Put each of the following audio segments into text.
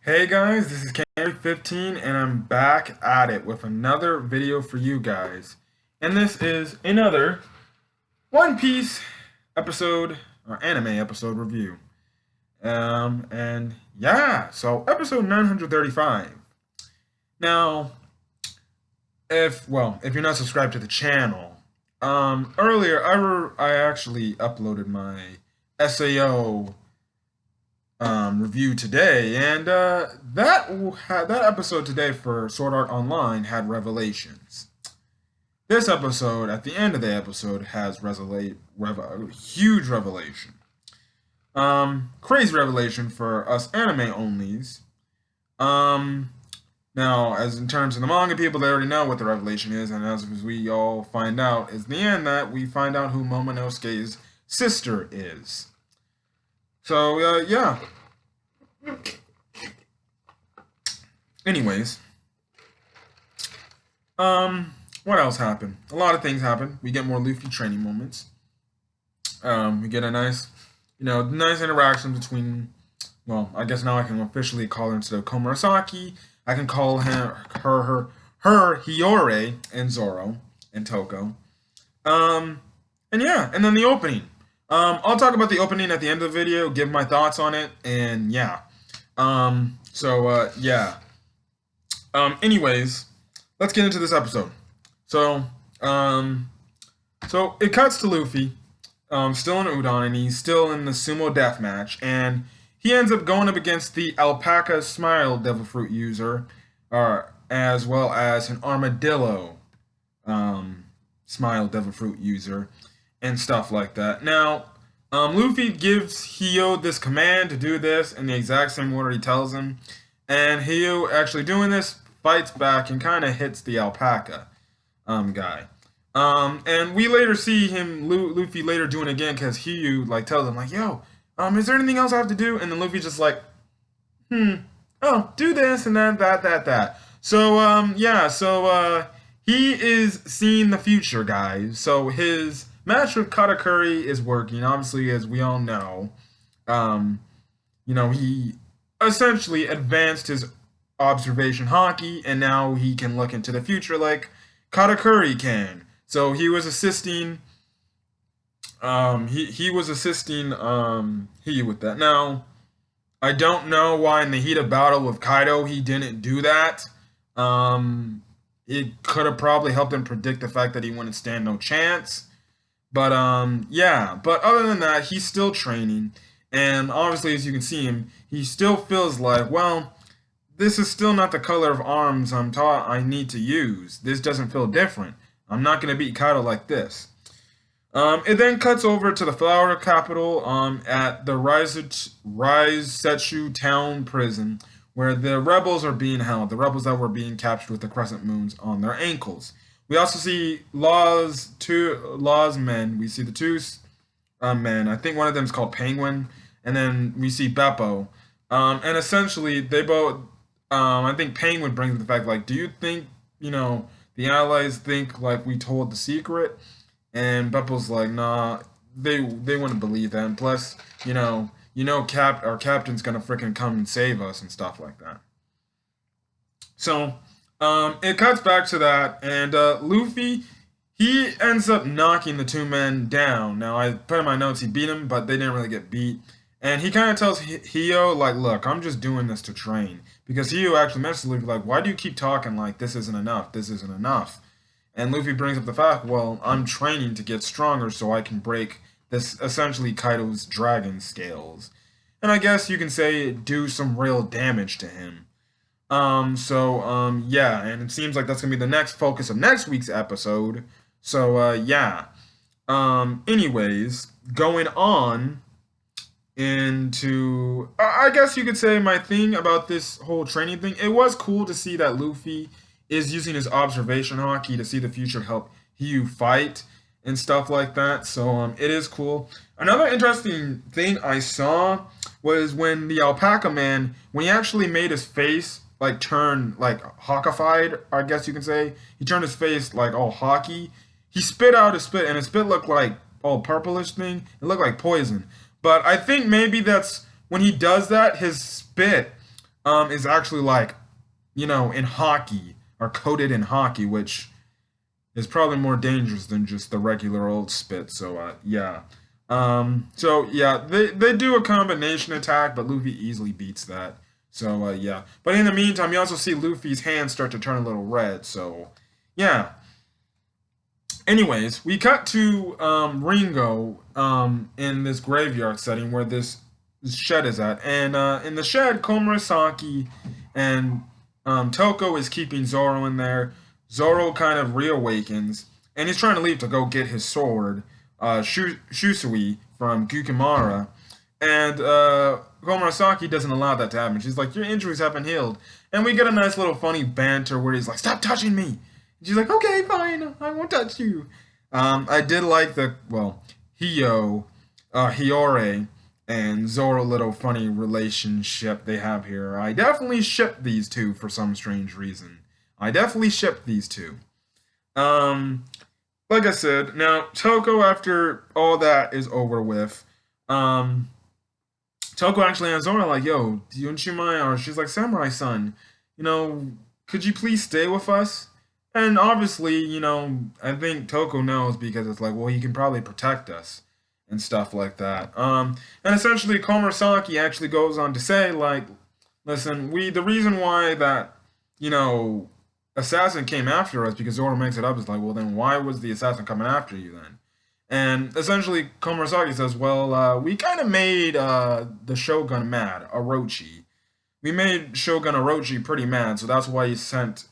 Hey guys, this is Canary15 and I'm back at it with another video for you guys. And this is another One Piece episode or anime episode review. And yeah, so episode 935. Now, if you're not subscribed to the channel, earlier I actually uploaded my SAO review today, and that episode today for Sword Art Online had revelations. This episode, at the end of the episode, has a huge revelation. Crazy revelation for us anime onlys. Now, as in terms of the manga people, they already know what the revelation is, and as we all find out, is the end that we find out who Momonosuke's sister is. So, yeah. Anyways, what else happened? A lot of things happened. We get more Luffy training moments. We get a nice, nice interaction between, well, I guess now I can officially call her instead of Komurasaki. I can call her Hiyori and Zoro and Toko. And yeah, and then the opening. I'll talk about the opening at the end of the video, give my thoughts on it, and yeah. Yeah. Anyways, let's get into this episode. So it cuts to Luffy, still in Udon, and he's still in the sumo death match, and he ends up going up against the Alpaca Smile Devil Fruit user, as well as an Armadillo, Smile Devil Fruit user, and stuff like that. Now, Luffy gives Hio this command to do this in the exact same order he tells him, and Hio, actually doing this, fights back and kind of hits the alpaca guy. And we later see Luffy later doing it again because Hio tells him yo, is there anything else I have to do? And then Luffy's just oh, do this and then that. So he is seeing the future, guys. So his match with Katakuri is working, obviously, as we all know. He essentially advanced his observation haki, and now he can look into the future like Katakuri can. So he was assisting. He was assisting he with that. Now, I don't know why in the heat of battle with Kaido he didn't do that. It could have probably helped him predict the fact that he wouldn't stand no chance. But yeah, but other than that, he's still training, and obviously, as you can see him, he still feels like, well, this is still not the color of arms I'm taught I need to use. This doesn't feel different. I'm not gonna beat Kaido like this. It then cuts over to the Flower Capital at the Raisetsu Town Prison, where the rebels are being held, the rebels that were being captured with the crescent moons on their ankles. We also see Law's men. We see the two men. I think one of them is called Penguin, and then we see Beppo. And essentially, they both. I think Penguin brings up the fact, do you think the Allies think we told the secret? And Beppo's like, nah, they wouldn't believe that. And plus, our captain's gonna freaking come and save us and stuff like that. So. It cuts back to that, and Luffy, he ends up knocking the two men down. Now, I put in my notes he beat him, but they didn't really get beat. And he kind of tells Hio, look, I'm just doing this to train. Because Hio actually mentions Luffy, why do you keep talking this isn't enough, this isn't enough? And Luffy brings up the fact, well, I'm training to get stronger so I can break this, essentially, Kaido's dragon scales. And I guess you can say do some real damage to him. Yeah, and it seems like that's gonna be the next focus of next week's episode. So, yeah. Anyways, going on into, I guess you could say my thing about this whole training thing, it was cool to see that Luffy is using his observation haki to see the future, help Hio fight and stuff like that. So, it is cool. Another interesting thing I saw was when the alpaca man, when he actually made his face turn hawkified, I guess you can say. He turned his face all hockey. He spit out his spit, and his spit looked like all purplish thing. It looked like poison. But I think maybe that's when he does that, his spit is actually like, in hockey, or coated in hockey, which is probably more dangerous than just the regular old spit. So yeah. So yeah, they do a combination attack, but Luffy easily beats that. So yeah. But in the meantime, you also see Luffy's hands start to turn a little red. So yeah. Anyways, we cut to Ringo in this graveyard setting where this shed is at, and in the shed, Komurasaki and Toko is keeping Zoro in there. Zoro kind of reawakens, and he's trying to leave to go get his sword, Shusui from Kukimara, and Komurasaki doesn't allow that to happen. She's like, "Your injuries haven't healed," and we get a nice little funny banter where he's like, "Stop touching me." She's like, okay, fine, I won't touch you. I did like Hiyore, and Zoro little funny relationship they have here. I definitely ship these two for some strange reason. I definitely ship these two. Um, like I said, now Toko, after all that is over with, um, Toko actually asks Zoro like, "Yo, don't you mind?" Or she's like, "Samurai son, you know, could you please stay with us?" And obviously, I think Toko knows because it's like, well, he can probably protect us and stuff like that. And essentially, Komurasaki actually goes on to say, like, listen, the reason why that, you know, assassin came after us, because Zoro makes it up, is like, well, then why was the assassin coming after you then? And essentially, Komurasaki says, well, we kind of made the Shogun mad, Orochi. We made Shogun Orochi pretty mad, so that's why he sent,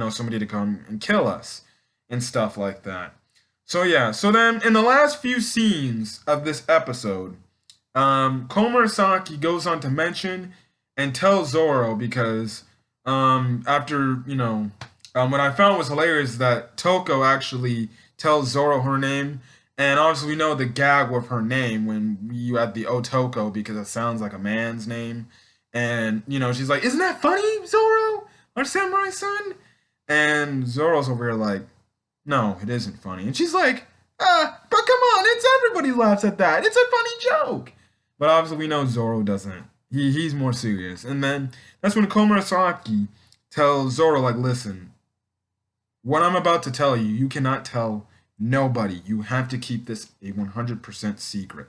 somebody to come and kill us and stuff like that. So yeah, so then in the last few scenes of this episode, Komurasaki goes on to mention and tell Zoro because after, what I found was hilarious is that Toko actually tells Zoro her name, and obviously we know the gag with her name when you add the Otoko because it sounds like a man's name. And, she's like, isn't that funny, Zoro? Our samurai son? And Zoro's over here like, no, it isn't funny. And she's like, but come on, it's everybody laughs at that. It's a funny joke. But obviously we know Zoro doesn't. He's more serious. And then that's when Komurasaki tells Zoro, like, listen, what I'm about to tell you, you cannot tell nobody. You have to keep this a 100% secret.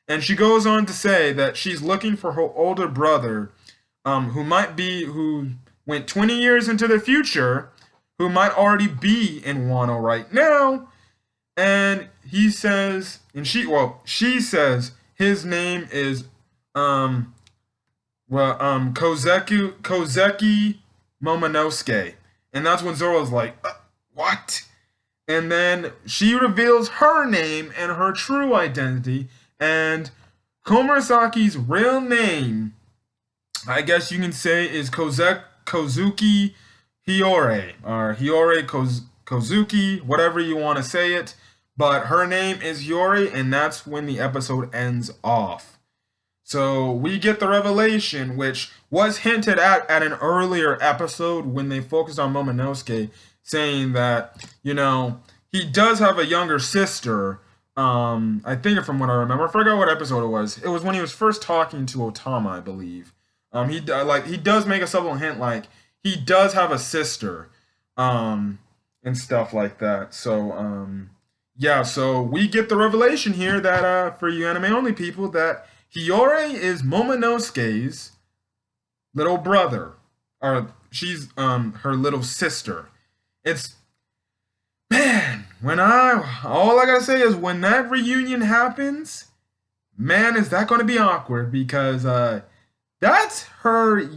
And she goes on to say that she's looking for her older brother, who went 20 years into the future, who might already be in Wano right now. And he says, she says his name is, Kozeki Momonosuke. And that's when Zoro's like, what? And then she reveals her name and her true identity. And Komurasaki's real name, I guess you can say, is Kozuki Hiyore, or Hiyore Kozuki, whatever you want to say it. But her name is Hiyore, and that's when the episode ends off. So we get the revelation, which was hinted at an earlier episode when they focused on Momonosuke, saying that, he does have a younger sister. I think from what I remember, I forgot what episode it was. It was when he was first talking to Otama, I believe. He does make a subtle hint, like he does have a sister, and stuff like that. So yeah, so we get the revelation here that for you anime only people, that Hiyore is Momonosuke's little brother, or she's her little sister. It's, man, all I gotta say is when that reunion happens, man, is that gonna be awkward because that's her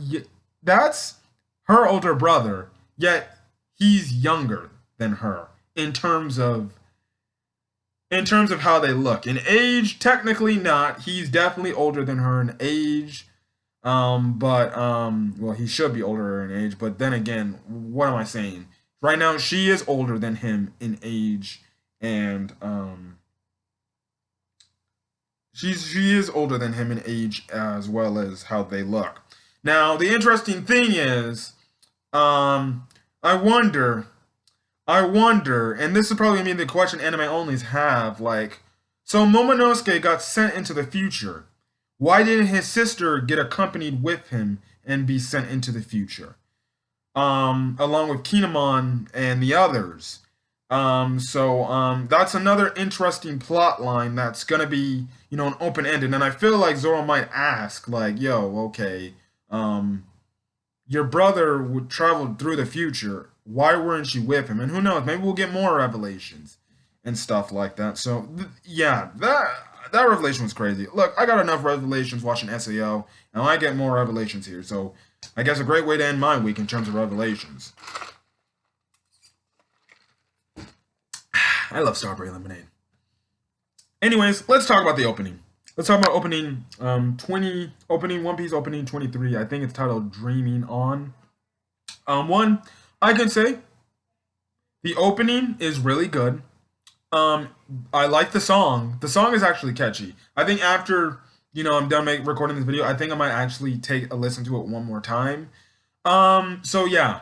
that's her older brother, yet he's younger than her in terms of how they look. In age, technically not. He's definitely older than her in age. But well, he should be older in age, but then again, what am I saying? Right now, she is older than him in age, and she is older than him in age as well as how they look. Now, the interesting thing is, I wonder, and this is probably gonna be the question anime onlys have, like, so Momonosuke got sent into the future. Why didn't his sister get accompanied with him and be sent into the future? Along with Kinemon and the others. That's another interesting plot line that's gonna be, an open ended. And I feel like Zoro might ask, like, yo, okay, um, your brother would travel through the future. Why weren't you with him? And who knows? Maybe we'll get more revelations and stuff like that. So yeah, that revelation was crazy. Look, I got enough revelations watching Sao, and I get more revelations here. So I guess a great way to end my week in terms of revelations. I love Strawberry Lemonade. Anyways, let's talk about the opening. Let's talk about opening 20 opening One Piece opening 23. I think it's titled Dreaming On. One, I can say the opening is really good. Um, I like the song. The song is actually catchy. I think after I'm done recording this video, I think I might actually take a listen to it one more time. So yeah.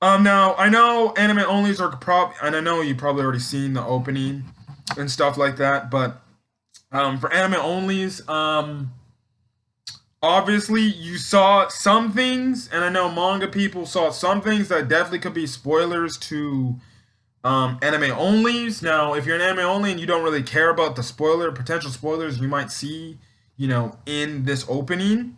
Now I know anime onlys are and I know you probably already seen the opening and stuff like that, but for anime onlys, obviously you saw some things, and I know manga people saw some things that definitely could be spoilers to anime onlys. Now, if you're an anime only and you don't really care about the potential spoilers you might see, in this opening,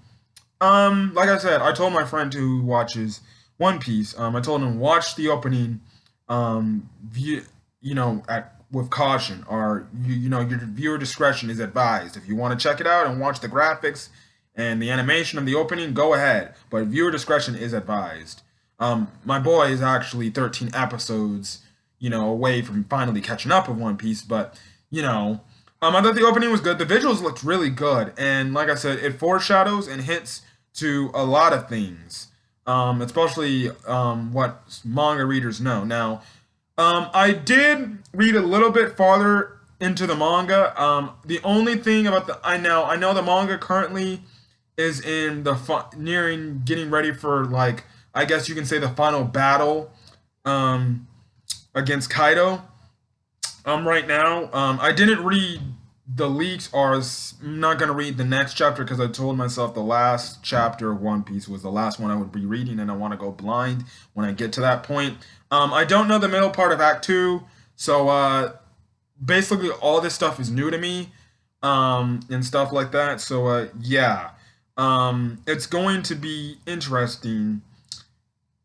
like I said, I told my friend who watches One Piece, I told him watch the opening, view, at with caution, or your viewer discretion is advised. If you want to check it out and watch the graphics and the animation of the opening, go ahead, but viewer discretion is advised. My boy is actually 13 episodes, away from finally catching up with One Piece, but I thought the opening was good. The visuals looked really good, and like I said, it foreshadows and hints to a lot of things, especially what manga readers know. Now, I did read a little bit farther into the manga. The only thing about I know the manga currently is in the nearing getting ready for, like, I guess you can say, the final battle against Kaido. Right now, I didn't read the leaks, or I'm not gonna read the next chapter because I told myself the last chapter of One Piece was the last one I would be reading, and I want to go blind when I get to that point. I don't know the middle part of Act Two, so basically all this stuff is new to me, and stuff like that. So yeah, it's going to be interesting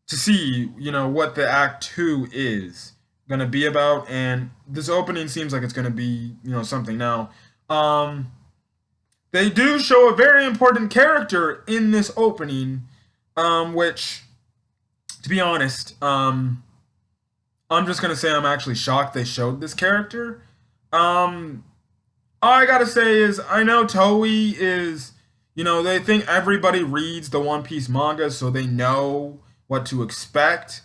to see, what the Act Two is gonna be about, and this opening seems like it's gonna be, something. Now, they do show a very important character in this opening, which, to be honest, I'm just gonna say I'm actually shocked they showed this character. Um, all I gotta say is I know Toei is, they think everybody reads the One Piece manga, so they know what to expect.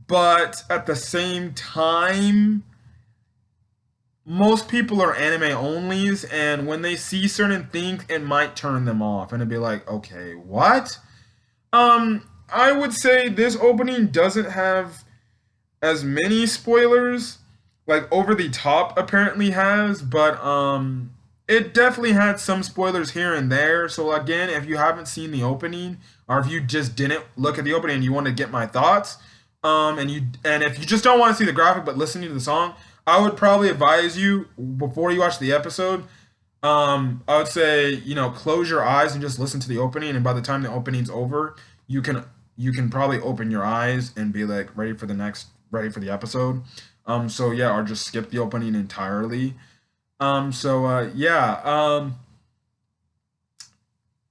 But at the same time, most people are anime onlys, and when they see certain things, it might turn them off, and it'd be like, okay, what? I would say this opening doesn't have as many spoilers, like Over the Top apparently has, but it definitely had some spoilers here and there. So again, if you haven't seen the opening, or if you just didn't look at the opening and you want to get my thoughts, and if you just don't want to see the graphic but listening to the song, I would probably advise you, before you watch the episode, I would say, close your eyes and just listen to the opening, and by the time the opening's over, you can probably open your eyes and be like ready for the episode. So yeah, or just skip the opening entirely. Yeah.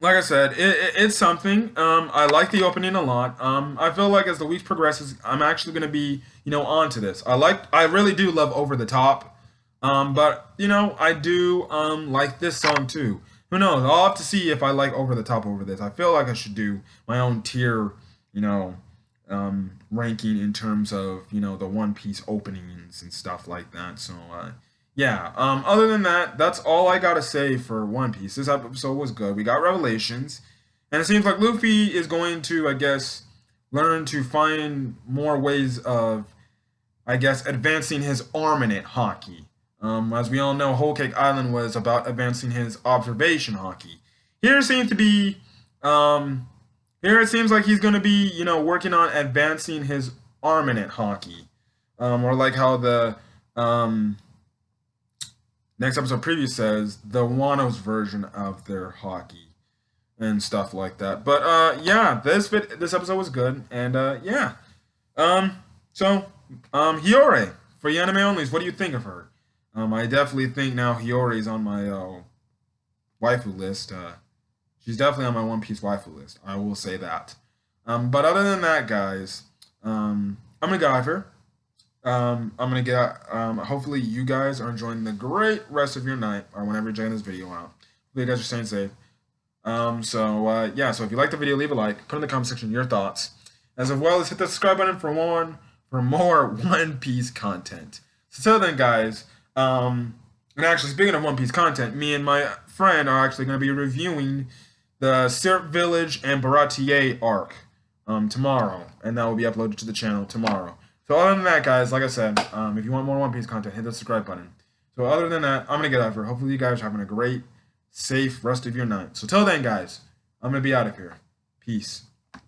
Like I said, it's something. I like the opening a lot. I feel like as the week progresses, I'm actually gonna be, on to this. I really do love Over the Top. But I do like this song too. Who knows? I'll have to see if I like Over the Top over this. I feel like I should do my own tier, you know, ranking in terms of, the One Piece openings and stuff like that. So yeah. Other than that, that's all I gotta say for One Piece. This episode was good. We got revelations, and it seems like Luffy is going to, I guess, learn to find more ways of, I guess, advancing his armament hockey. As we all know, Whole Cake Island was about advancing his observation hockey. Here it seems to be, here it seems like he's going to be, working on advancing his armament hockey. Or like how the next episode preview says, the Wano's version of their hockey and stuff like that. But yeah, this episode was good, and yeah. So Hiyori for the anime onlys, what do you think of her? I definitely think now Hiyori is on my waifu list. She's definitely on my One Piece waifu list. I will say that. But other than that, guys, I'm gonna get out of here. I'm gonna get. Hopefully, you guys are enjoying the great rest of your night, or whenever you're checking this video out. Hopefully, you guys are staying safe. Yeah. So if you like the video, leave a like. Put in the comment section your thoughts, as well as hit the subscribe button for more One Piece content. So till then, guys. And actually, speaking of One Piece content, me and my friend are actually going to be reviewing the Syrup Village and Baratier arc tomorrow, and that will be uploaded to the channel tomorrow. So other than that, guys, like I said, if you want more One Piece content, hit the subscribe button. So other than that, I'm going to get out of here. Hopefully you guys are having a great, safe rest of your night. So till then, guys, I'm going to be out of here. Peace.